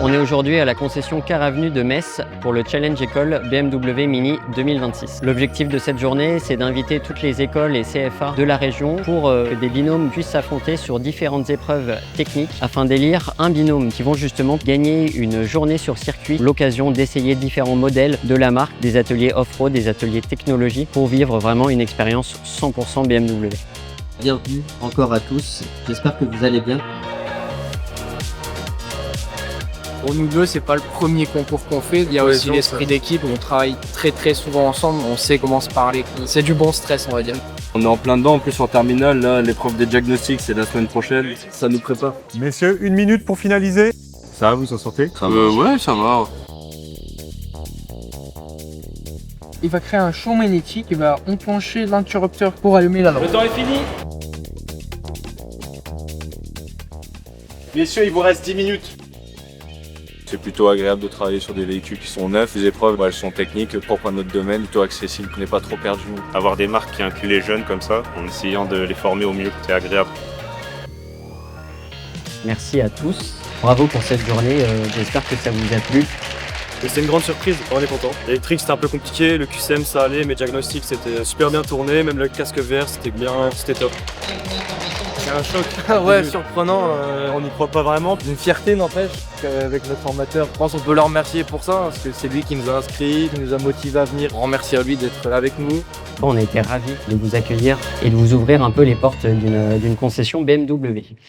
On est aujourd'hui à la concession Car Avenue de Metz pour le Challenge École BMW Mini 2026. L'objectif de cette journée, c'est d'inviter toutes les écoles et CFA de la région pour que des binômes puissent s'affronter sur différentes épreuves techniques afin d'élire un binôme qui vont justement gagner une journée sur circuit, l'occasion d'essayer différents modèles de la marque, des ateliers off-road, des ateliers technologie pour vivre vraiment une expérience 100% BMW. Bienvenue encore à tous, j'espère que vous allez bien. Pour nous deux, c'est pas le premier concours qu'on fait. Il y a aussi l'esprit d'équipe, on travaille très souvent ensemble, on sait comment se parler. C'est du bon stress, on va dire. On est en plein dedans, en plus en terminale, là, l'épreuve des diagnostics, c'est la semaine prochaine. Ça nous prépare. Messieurs, 1 minute pour finaliser. Ça va, vous en sortez? Ouais, ça va. Il va créer un champ magnétique, il va enclencher l'interrupteur pour allumer la lampe. Le temps est fini. Messieurs, il vous reste 10 minutes. C'est plutôt agréable de travailler sur des véhicules qui sont neufs. Les épreuves, elles sont techniques, propres à notre domaine, plutôt accessibles, qu'on n'est pas trop perdu. Avoir des marques qui incluent les jeunes comme ça, en essayant de les former au mieux, c'est agréable. Merci à tous. Bravo pour cette journée, j'espère que ça vous a plu. C'est une grande surprise, on est content. L'électrique c'était un peu compliqué, le QCM ça allait, mais diagnostic c'était super bien tourné, même le casque VR c'était bien, c'était top. C'est un choc, ouais, surprenant, on n'y croit pas vraiment. Une fierté n'empêche qu'avec notre formateur, je pense qu'on peut le remercier pour ça, parce que c'est lui qui nous a inscrits, qui nous a motivés à venir. On remercie à lui d'être là avec nous. On a été ravis de vous accueillir et de vous ouvrir un peu les portes d'une concession BMW.